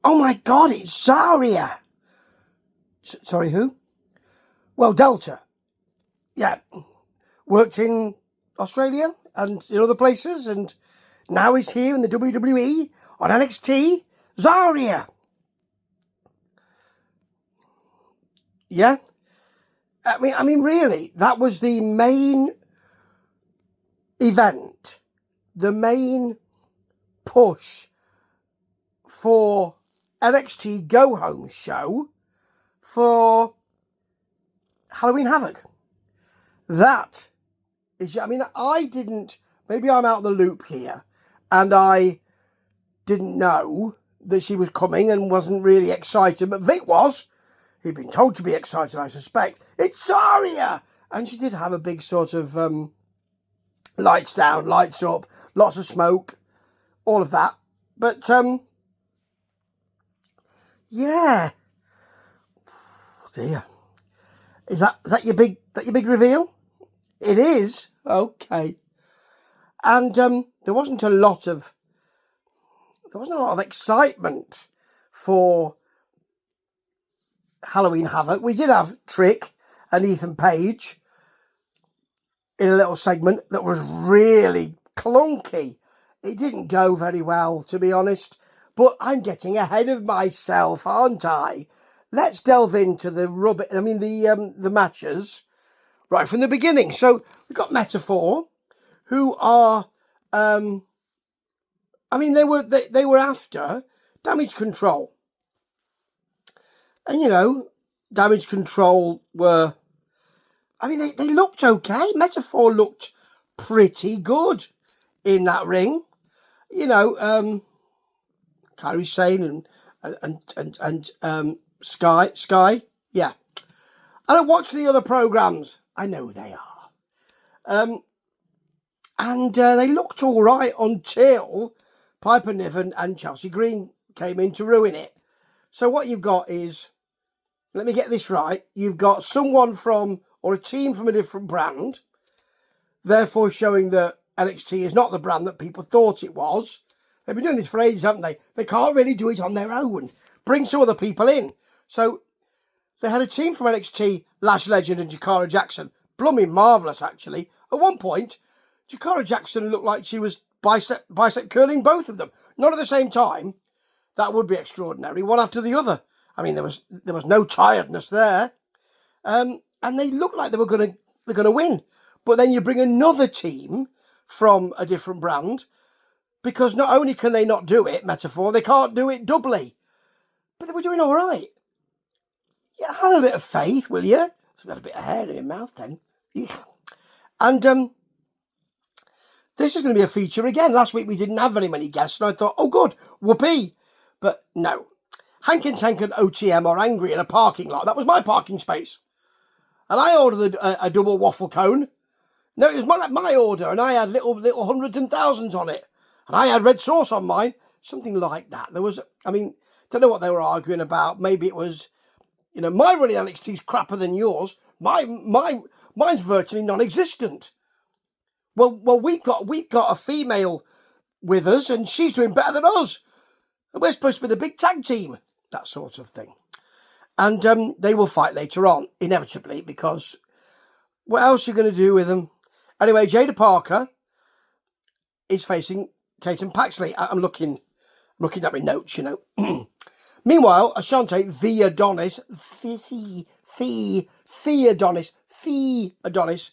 Oh my God, it's Zaria. Sorry, who? Well, Delta. Yeah. Worked in Australia and in other places, and now he's here in the WWE on NXT. Zaria. Yeah. I mean, really, that was the main event, the main push for NXT Go Home show for Halloween Havoc. That is, I mean, I didn't, maybe I'm out of the loop here, and I didn't know that she was coming and wasn't really excited, but Vic was. He'd been told to be excited, I suspect. It's Zaria! And she did have a big sort of lights down, lights up, lots of smoke, all of that. But, yeah. Oh dear. Is that your big reveal? It is? Okay. And there wasn't a lot of excitement for Halloween Havoc. We did have Trick and Ethan Page in a little segment that was really clunky. It didn't go very well, to be honest. But I'm getting ahead of myself, aren't I? Let's delve into the the matches right from the beginning. So we've got Metaphor, who are, they were after Damage Control. And, Damage Control were, they looked okay. Metaphor looked pretty good in that ring. Kairi Sane and Sky. Yeah. I don't watch the other programmes. I know they are. They looked all right until Piper Niven and Chelsea Green came in to ruin it. So what you've got is, let me get this right, you've got someone from, or a team from a different brand, therefore showing that NXT is not the brand that people thought it was. They've been doing this for ages, haven't they? They can't really do it on their own. Bring some other people in. So they had a team from NXT, Lash Legend and Jakara Jackson. Blooming marvellous, actually. At one point, Jakara Jackson looked like she was bicep curling both of them. Not at the same time. That would be extraordinary, one after the other. I mean, there was no tiredness there. And they looked like they're gonna win. But then you bring another team from a different brand, because not only can they not do it, Metaphor, they can't do it doubly. But they were doing all right. Yeah, have a bit of faith, will you? It's got a bit of hair in your mouth then. And this is going to be a feature again. Last week we didn't have very many guests, and I thought, oh good, whoopee. But no. Hank and Tank and OTM are angry in a parking lot. That was my parking space. And I ordered a double waffle cone. No, it was my order, and I had little hundreds and thousands on it. And I had red sauce on mine. Something like that. There was, don't know what they were arguing about. Maybe it was, my running NXT is crapper than yours. Mine's virtually non-existent. Well, we've got a female with us, and she's doing better than us. And we're supposed to be the big tag team. That sort of thing. And they will fight later on, inevitably, because what else are you going to do with them? Anyway, Jada Parker is facing Tatum Paxley. I'm looking at my notes, Meanwhile, Ashante, the Adonis, the Adonis,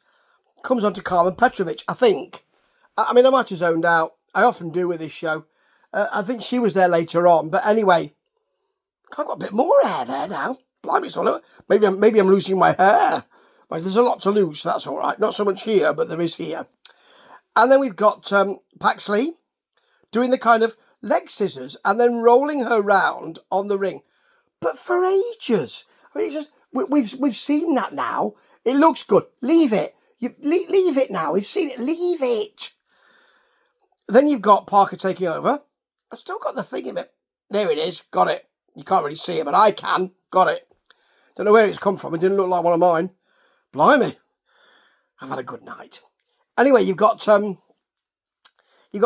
comes on to Carmen Petrovic, I think. I might have zoned out. I often do with this show. I think she was there later on. But anyway, I've got a bit more hair there now. Blimey, maybe I'm losing my hair. Well, there's a lot to lose, so that's all right. Not so much here, but there is here. And then we've got Paxley doing the kind of leg scissors and then rolling her round on the ring. But for ages. It's just, we've seen that now. It looks good. Leave it. Leave it now. We've seen it. Leave it. Then you've got Parker taking over. I've still got the thing in it. There it is. Got it. You can't really see it, but I can. Got it. Don't know where it's come from. It didn't look like one of mine. Blimey. I've had a good night. Anyway, you've got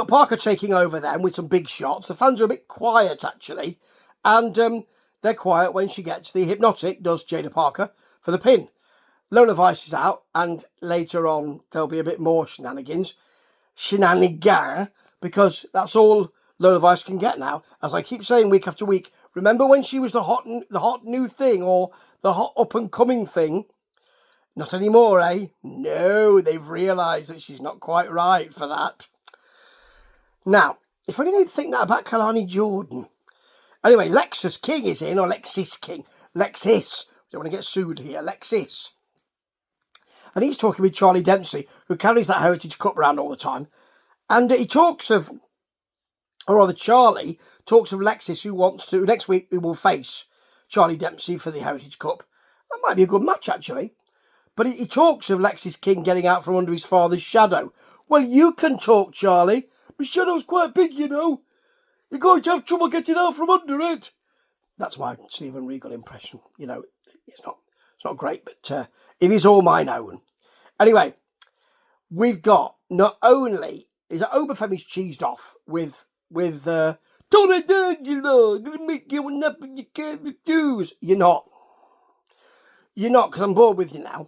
Parker taking over then with some big shots. The fans are a bit quiet, actually. And they're quiet when she gets the hypnotic, does Jada Parker, for the pin. Lola Vice is out, and later on there'll be a bit more shenanigans, because that's all Lola Vice can get now. As I keep saying week after week, remember when she was the hot new thing, or the hot up and coming thing? Not anymore, eh? No, they've realised that she's not quite right for that. Now, if only they'd think that about Kalani Jordan. Anyway, Lexus King is in, or Lexis King. Lexis. Don't want to get sued here. Lexis. And he's talking with Charlie Dempsey, who carries that Heritage Cup around all the time. And he talks of, or rather Charlie talks of Lexis, who wants to, next week we will face Charlie Dempsey for the Heritage Cup. That might be a good match, actually. But he talks of Lexis King getting out from under his father's shadow. Well, you can talk, Charlie. My shadow's quite big, you know. You're going to have trouble getting out from under it. That's my Stephen Regal impression. You know, it's not great, but it is all mine own. Anyway, we've got not only is Obafemi's cheesed off with Tony D'Angelo, gonna make you a nap and you can't refuse. You're not, because I'm bored with you now.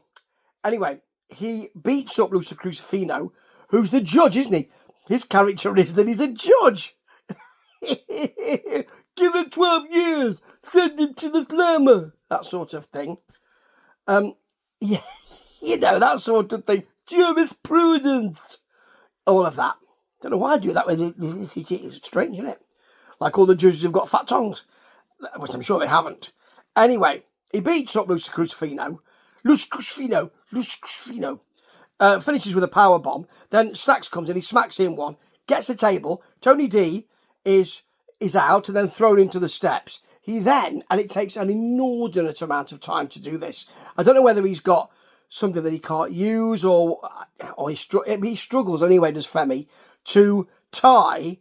Anyway, he beats up Lucio Crucifino, who's the judge, isn't he? His character is that he's a judge. Give him 12 years, send him to the slammer. That sort of thing. Yeah, you know, that sort of thing. Jurisprudence. All of that. Don't know why I do that with it. It's strange, isn't it? Like all the judges have got fat tongues, which I'm sure they haven't. Anyway, he beats up Lucio Crucifino. Finishes with a power bomb. Then Stacks comes in, he smacks in one, gets the table. Tony D is out and then thrown into the steps. He then, and it takes an inordinate amount of time to do this. I don't know whether he's got something that he can't use or he struggles anyway, does Femi, to tie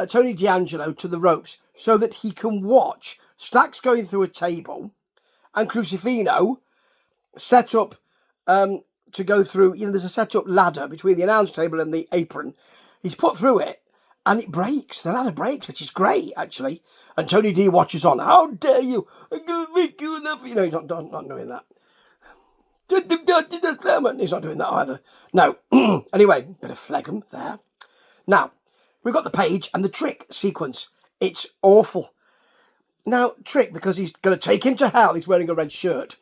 Tony D'Angelo to the ropes so that he can watch Stacks going through a table and Crucifino set up to go through. You know, there's a set up ladder between the announce table and the apron. He's put through it and it breaks. The ladder breaks, which is great, actually. And Tony D watches on. How dare you? I'm going to make you enough. You know, he's not doing that. He's not doing that either. No. Anyway, bit of phlegm there. Now, we've got the Page and the Trick sequence. It's awful. Now, Trick, because he's going to take him to hell, he's wearing a red shirt.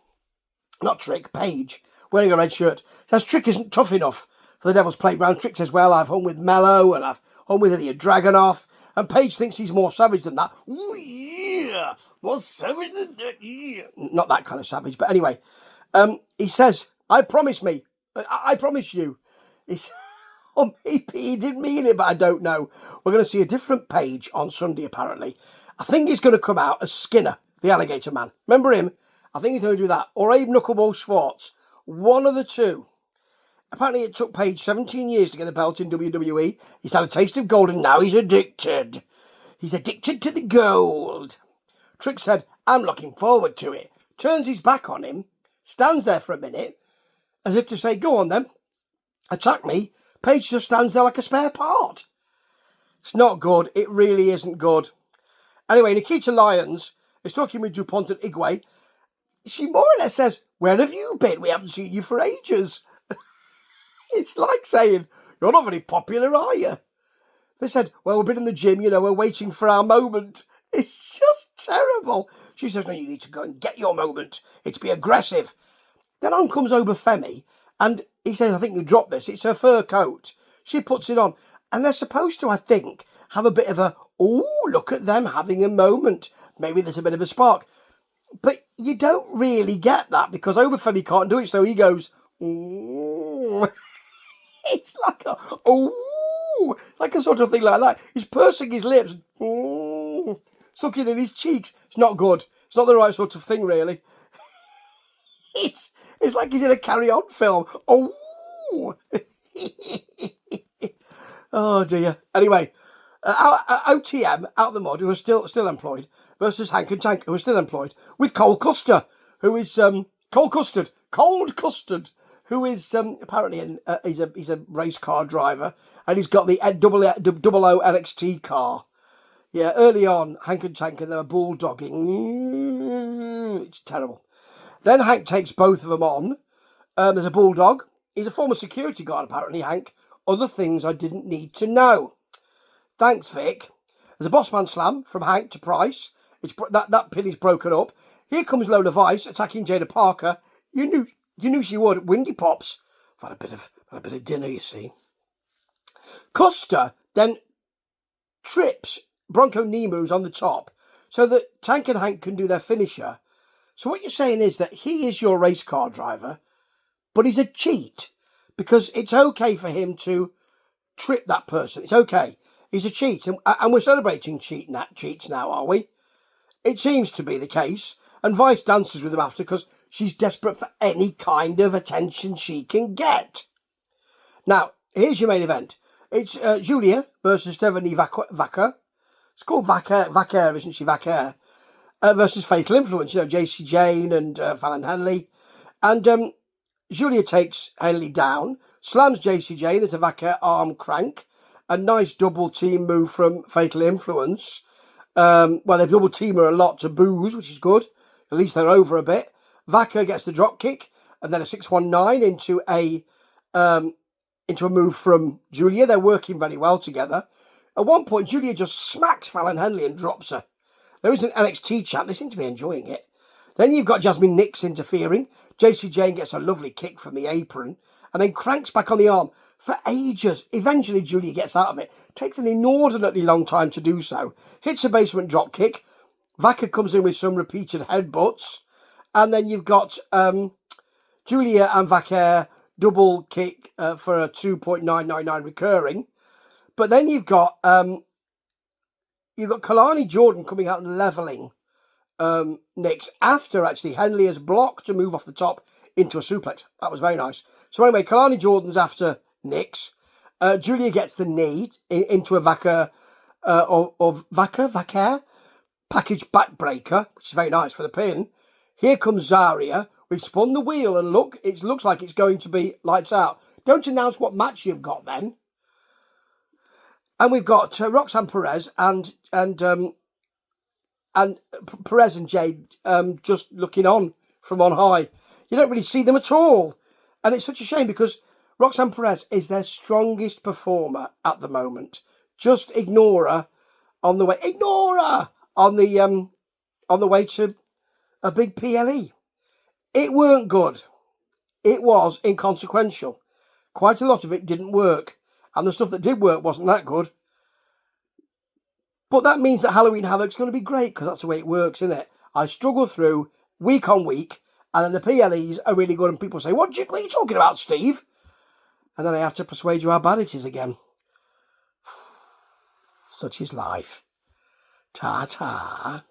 Not Trick, Page, wearing a red shirt. Says Trick isn't tough enough for the Devil's Playground. Trick says, well, I've hung with Mello and I've hung with Ilya Dragunov. And Page thinks he's more savage than that. Ooh, yeah, more savage than that, yeah. Not that kind of savage, but anyway. He says, I promise you. Or maybe he didn't mean it, but I don't know. We're going to see a different Page on Sunday, apparently. I think he's going to come out as Skinner, the Alligator Man. Remember him? I think he's going to do that. Or Abe Knuckleball Schwartz. One of the two. Apparently it took Page 17 years to get a belt in WWE. He's had a taste of gold and now he's addicted. He's addicted to the gold. Trick said, I'm looking forward to it. Turns his back on him. Stands there for a minute. As if to say, go on then. Attack me. Page just stands there like a spare part. It's not good. It really isn't good. Anyway, Nikita Lyons is talking with DuPont and Igwe. She more or less says, where have you been? We haven't seen you for ages. It's like saying, you're not very popular, are you? They said, well, we've been in the gym, you know, we're waiting for our moment. It's just terrible. She says, no, you need to go and get your moment. It's be aggressive. Then on comes Obafemi, and he says, I think you dropped this. It's her fur coat. She puts it on. And they're supposed to, I think, have a bit of a, oh, look at them having a moment. Maybe there's a bit of a spark. But you don't really get that because Obafemi can't do it, so he goes, ooh. It's like a, ooh, like a sort of thing like that. He's pursing his lips, ooh, sucking in his cheeks. It's not good. It's not the right sort of thing, really. It's like he's in a carry-on film. Oh, oh dear. Anyway, OTM, Out the Mud, who are still employed, versus Hank and Tank, who are still employed, with Cole Custer, who is Cold Custard, who is apparently he's a race car driver, and he's got the double O NXT car. Yeah, early on, Hank and Tank and they were bulldogging. It's terrible. Then Hank takes both of them on. There's a bulldog. He's a former security guard, apparently, Hank. Other things I didn't need to know. Thanks, Vic. There's a bossman slam from Hank to Price. That pin is broken up. Here comes Lola Vice attacking Jada Parker. You knew she would. Windy pops. I've had a bit of dinner, you see. Custer then trips Bronco Nemo, who's on the top, so that Tank and Hank can do their finisher. So what you're saying is that he is your race car driver, but he's a cheat, because it's okay for him to trip that person. It's okay. He's a cheat, and we're celebrating cheats now, are we? It seems to be the case, and Vice dances with him after because she's desperate for any kind of attention she can get. Now, here's your main event. It's Julia versus Stephanie Vacker. It's called Vacker, isn't she? Vacker. Versus Fatal Influence. JC Jane and Fallon Henley. And Julia takes Henley down, slams JC Jane. There's a Vacker arm crank. A nice double team move from Fatal Influence. Well, they double team her a lot to booze, which is good. At least they're over a bit. Vacker gets the drop kick, and then a 619 into a move from Julia. They're working very well together. At one point, Julia just smacks Fallon Henley and drops her. There is an NXT chant. They seem to be enjoying it. Then you've got Jasmine Nix interfering. JC Jane gets a lovely kick from the apron and then cranks back on the arm for ages. Eventually, Julia gets out of it. Takes an inordinately long time to do so. Hits a basement drop kick. Vacker comes in with some repeated headbutts. And then you've got Julia and Vacker double kick for a 2.999 recurring. But then you've got Kalani Jordan coming out and levelling Nix after actually Henley has blocked to move off the top into a suplex. That was very nice. So anyway, Kalani Jordan's after Nix. Julia gets the knee into a Vacker Vacker package backbreaker, which is very nice for the pin. Here comes Zarya. We've spun the wheel and look, it looks like it's going to be lights out. Don't announce what match you've got then. And we've got Roxanne Perez and Perez and Jade just looking on from on high. You don't really see them at all. And it's such a shame because Roxanne Perez is their strongest performer at the moment. Just ignore her on the way. Ignore her on the way to a big PLE. It weren't good. It was inconsequential. Quite a lot of it didn't work. And the stuff that did work wasn't that good. But that means that Halloween Havoc's going to be great because that's the way it works, isn't it? I struggle through week on week and then the PLEs are really good and people say, what are you talking about, Steve? And then I have to persuade you how bad it is again. Such is life. Ta-ta.